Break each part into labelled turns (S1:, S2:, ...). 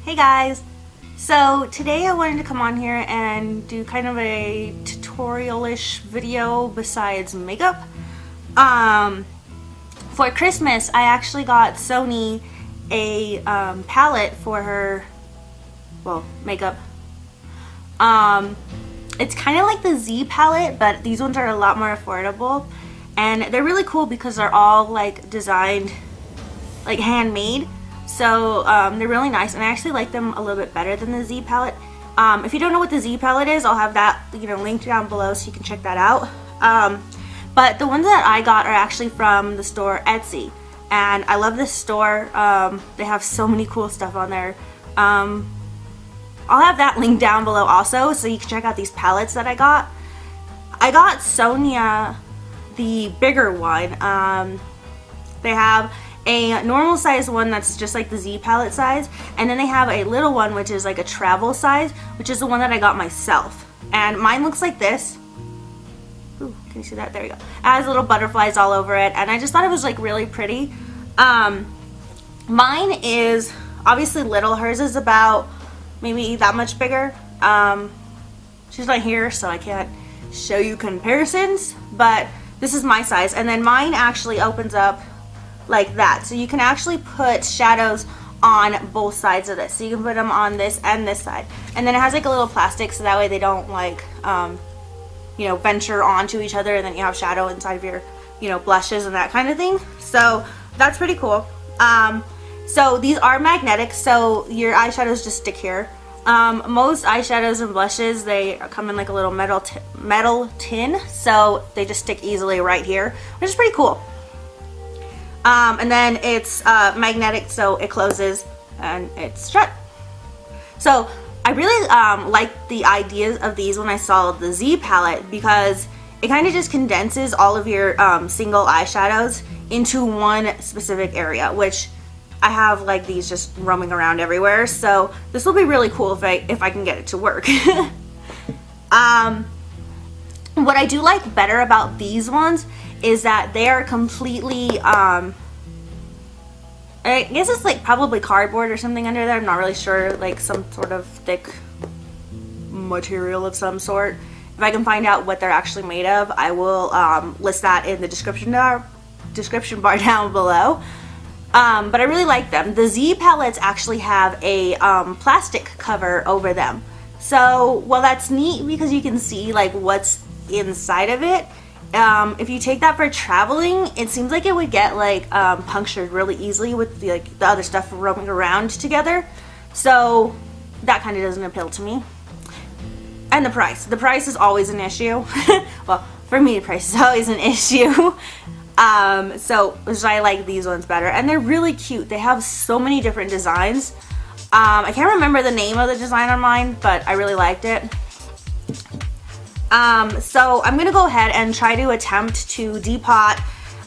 S1: Hey guys! So today I wanted to come on here and do kind of a tutorial-ish video besides makeup. For Christmas I actually got Sony a palette for her, well, makeup. It's kind of like the Z palette, but these ones are a lot more affordable. And they're really cool because they're all like designed, like handmade. So they're really nice, and I actually like them a little bit better than the Z palette. If you don't know what the Z palette is, I'll have that linked down below so you can check that out. But the ones that I got are actually from the store Etsy, and I love this store. They have so many cool stuff on there. I'll have that linked down below also, so you can check out these palettes that I got. I got Sonia the bigger one. They have a normal size one that's just like the Z palette size, and then they have a little one which is like a travel size, which is the one that I got myself. And mine looks like this. Ooh, can you see that? There we go. It has little butterflies all over it, and I just thought it was like really pretty. Mine is obviously little. Hers is about maybe that much bigger. She's not here, so I can't show you comparisons, but this is my size. And then mine actually opens up like that, so you can actually put shadows on both sides of this. So you can put them on this and this side, and then it has like a little plastic, so that way they don't like venture onto each other, and then you have shadow inside of your blushes and that kind of thing. So that's pretty cool. So these are magnetic, so your eyeshadows just stick here. Most eyeshadows and blushes, they come in like a little metal tin, so they just stick easily right here, which is pretty cool. And then it's magnetic, so it closes and it's shut. So I really liked the ideas of these when I saw the Z palette, because it kind of just condenses all of your single eyeshadows into one specific area, which I have like these just roaming around everywhere. So this will be really cool if I can get it to work. What I do like better about these ones is that they are completely, I guess it's like probably cardboard or something under there. I'm not really sure, like some sort of thick material of some sort. If I can find out what they're actually made of, I will list that in the description bar down below. But I really like them. The Z palettes actually have a plastic cover over them. So, well, that's neat because you can see like what's inside of it. If you take that for traveling, it seems like it would get like punctured really easily with the other stuff roaming around together. So that kind of doesn't appeal to me. And the price. The price is always an issue. Well, for me, the price is always an issue. So I like these ones better, and they're really cute. They have so many different designs. I can't remember the name of the design on mine, but I really liked it. So I'm gonna go ahead and try to attempt to depot.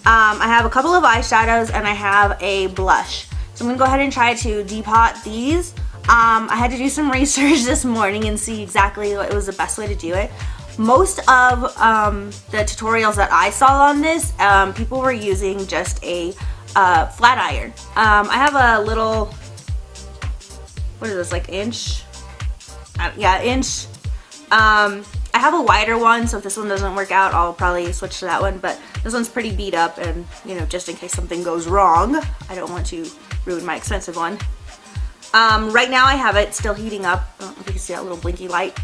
S1: I have a couple of eyeshadows and I have a blush. So I'm gonna go ahead and try to depot these. I had to do some research this morning and see exactly what was the best way to do it. Most of the tutorials that I saw on this, people were using just a flat iron. I have a little, what is this, like inch? Yeah, inch. I have a wider one, so if this one doesn't work out, I'll probably switch to that one, but this one's pretty beat up, and just in case something goes wrong, I don't want to ruin my expensive one. Right now I have it still heating up. I don't know if you can see that little blinky light.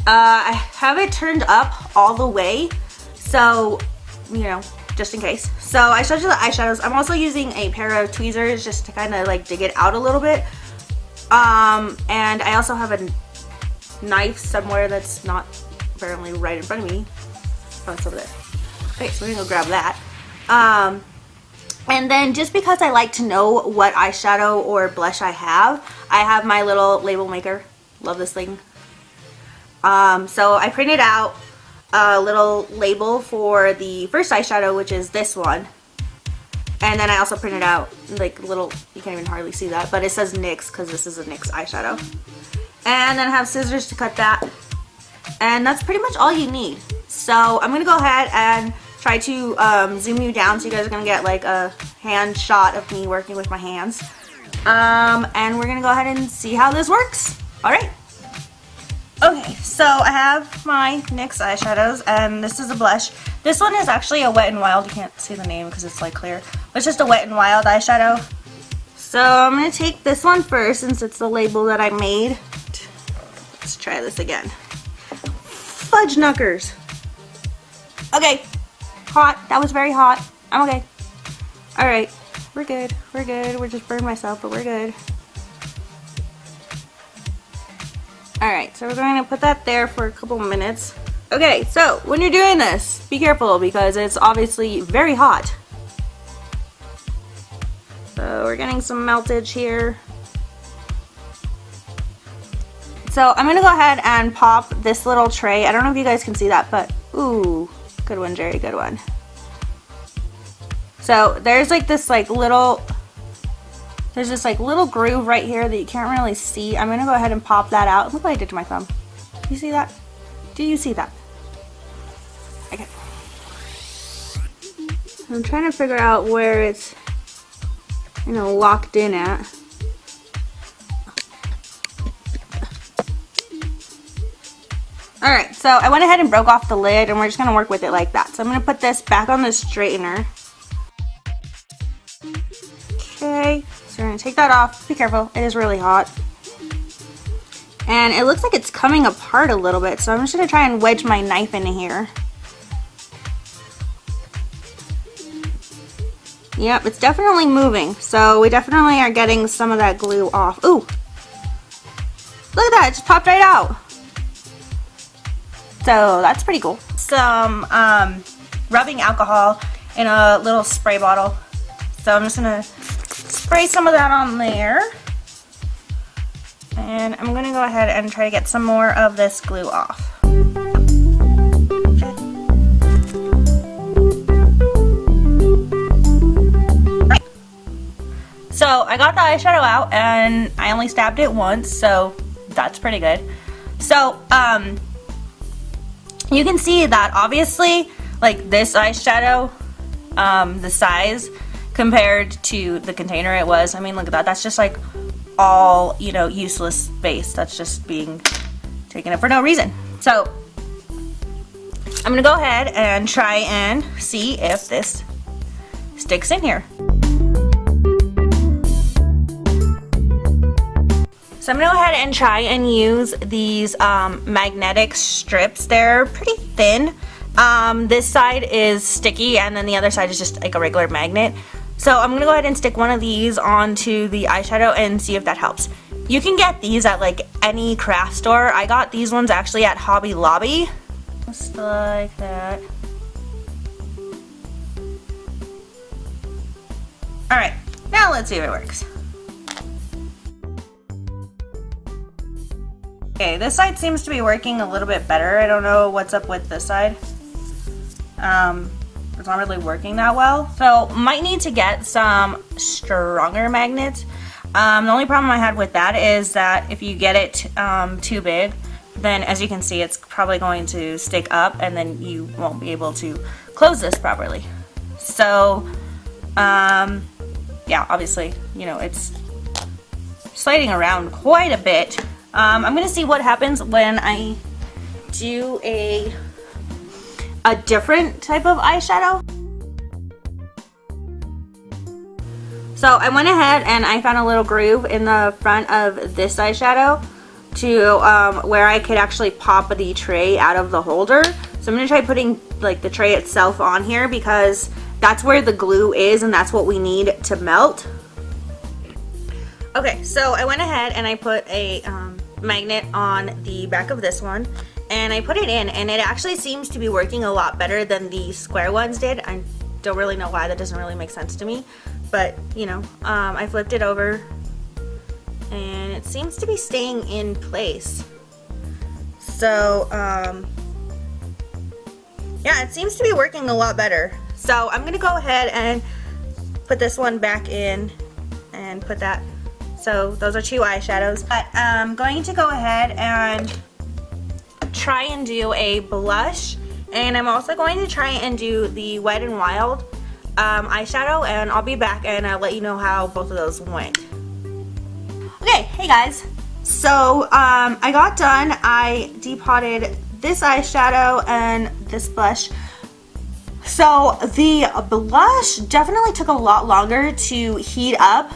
S1: I have it turned up all the way, so just in case. So I showed you the eyeshadows. I'm also using a pair of tweezers just to kind of like dig it out a little bit. And I also have a knife somewhere that's not apparently right in front of me. Oh, it's over there. Okay, so we're gonna go grab that. And then just because I like to know what eyeshadow or blush I have my little label maker. Love this thing. So I printed out a little label for the first eyeshadow, which is this one. And then I also printed out like little, you can't even hardly see that, but it says NYX because this is a NYX eyeshadow. And then I have scissors to cut that. And that's pretty much all you need. So I'm going to go ahead and try to zoom you down so you guys are going to get like a hand shot of me working with my hands. And we're gonna go ahead and see how this works. All right. Okay, so I have my NYX eyeshadows, and this is a blush. This one is actually a Wet n Wild. You can't see the name because it's like clear, but it's just a Wet n Wild eyeshadow. So I'm gonna take this one first since it's the label that I made. Let's try this again. Fudge knuckers. Okay, hot. That was very hot. I'm okay. All right, we're good. We're good. We're just burned myself, but we're good. All right, so we're going to put that there for a couple minutes. Okay, so when you're doing this, be careful because it's obviously very hot. So we're getting some meltage here. So I'm gonna go ahead and pop this little tray. I don't know if you guys can see that, but ooh, good one, Jerry, good one. So there's like this little groove right here that you can't really see. I'm gonna go ahead and pop that out. Look what I did to my thumb. Do you see that? Do you see that? Okay. I'm trying to figure out where it's, you know, locked in at. Alright, so I went ahead and broke off the lid and we're just gonna work with it like that. So I'm gonna put this back on the straightener. Okay, so we're gonna take that off. Be careful, it is really hot. And it looks like it's coming apart a little bit, so I'm just gonna try and wedge my knife into here. Yep, it's definitely moving, so we definitely are getting some of that glue off. Ooh! Look at that, it just popped right out. So that's pretty cool. Some rubbing alcohol in a little spray bottle. So I'm just gonna spray some of that on there. And I'm gonna go ahead and try to get some more of this glue off. Okay. So I got the eyeshadow out and I only stabbed it once, so that's pretty good. So you can see that obviously, like this eyeshadow, the size compared to the container it was, I mean, look at that. That's just like all, you know, useless space. That's just being taken up for no reason. So I'm gonna go ahead and try and see if this sticks in here. So I'm gonna go ahead and try and use these magnetic strips. They're pretty thin. This side is sticky and then the other side is just like a regular magnet. So I'm gonna go ahead and stick one of these onto the eyeshadow and see if that helps. You can get these at like any craft store. I got these ones actually at Hobby Lobby. Just like that. Alright, now let's see if it works. Okay, this side seems to be working a little bit better. I don't know what's up with this side. It's not really working that well. So, might need to get some stronger magnets. The only problem I had with that is that if you get it too big, then as you can see, it's probably going to stick up and then you won't be able to close this properly. So, yeah, obviously, you know, it's sliding around quite a bit. I'm gonna see what happens when I do a different type of eyeshadow. So I went ahead and I found a little groove in the front of this eyeshadow to where I could actually pop the tray out of the holder. So I'm gonna try putting like the tray itself on here because that's where the glue is and that's what we need to melt. Okay, so I went ahead and I put a magnet on the back of this one and I put it in and it actually seems to be working a lot better than the square ones did. I don't really know why, that doesn't really make sense to me, but you know, I flipped it over and it seems to be staying in place. So yeah, it seems to be working a lot better. So I'm gonna go ahead and put this one back in and put that. So those are two eyeshadows. But I'm going to go ahead and try and do a blush. And I'm also going to try and do the Wet n Wild eyeshadow. And I'll be back and I'll let you know how both of those went. Okay, hey guys. So I got done. I depotted this eyeshadow and this blush. So the blush definitely took a lot longer to heat up.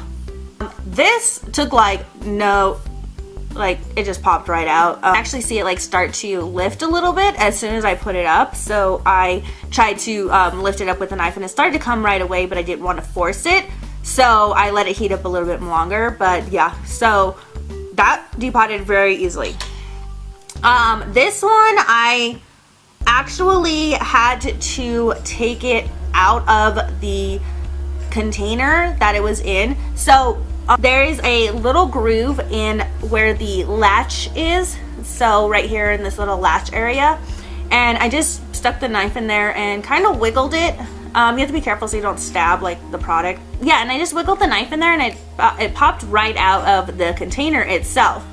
S1: This took like it just popped right out. I actually see it like start to lift a little bit as soon as I put it up. So I tried to lift it up with a knife and it started to come right away, but I didn't want to force it. So I let it heat up a little bit longer, but yeah, so that depotted very easily. This one, I actually had to take it out of the container that it was in. So there is a little groove in where the latch is. So right here in this little latch area. And I just stuck the knife in there and kind of wiggled it. You have to be careful so you don't stab like the product. Yeah, and I just wiggled the knife in there and it popped right out of the container itself.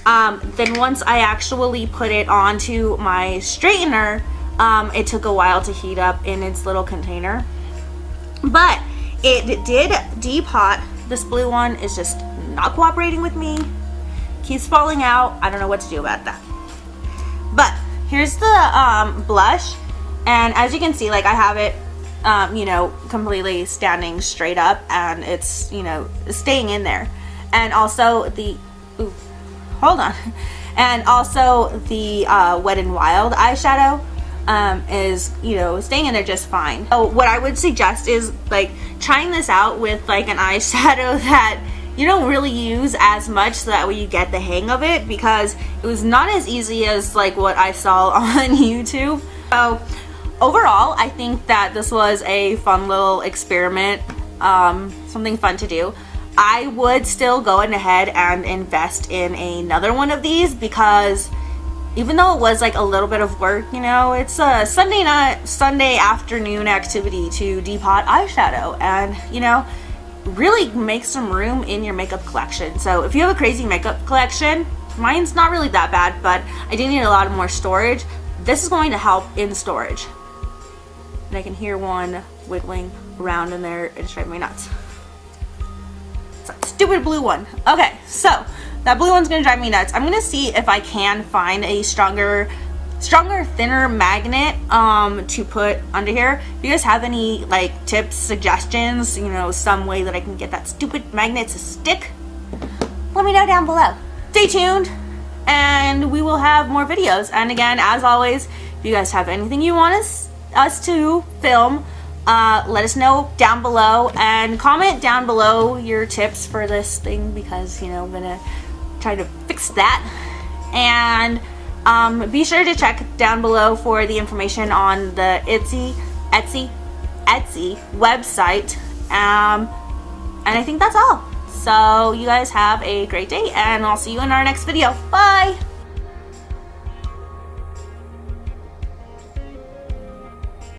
S1: Then once I actually put it onto my straightener, it took a while to heat up in its little container. But it did depot. This blue one is just not cooperating with me. Keeps falling out. I don't know what to do about that. But here's the blush. And as you can see, like I have it you know, completely standing straight up and it's, you know, staying in there. And also the, ooh, hold on. And also the Wet n Wild eyeshadow is, you know, staying in there just fine. So what I would suggest is like trying this out with like an eyeshadow that you don't really use as much so that way you get the hang of it, because it was not as easy as like what I saw on YouTube. So overall, I think that this was a fun little experiment, something fun to do. I would still go ahead and invest in another one of these because even though it was like a little bit of work, you know, it's a Sunday afternoon activity to depot eyeshadow and, you know, really make some room in your makeup collection. So if you have a crazy makeup collection, mine's not really that bad, but I do need a lot more storage. This is going to help in storage. And I can hear one wiggling around in there. It's driving me nuts. It's that stupid blue one. Okay, so that blue one's gonna drive me nuts. I'm gonna see if I can find a stronger, thinner magnet to put under here. If you guys have any like tips, suggestions, you know, some way that I can get that stupid magnet to stick, let me know down below. Stay tuned and we will have more videos. And again, as always, if you guys have anything you want us to film, let us know down below and comment down below your tips for this thing, because, you know, I'm gonna try to fix that. And be sure to check down below for the information on the Etsy website. And I think that's all. So you guys have a great day and I'll see you in our next video. Bye!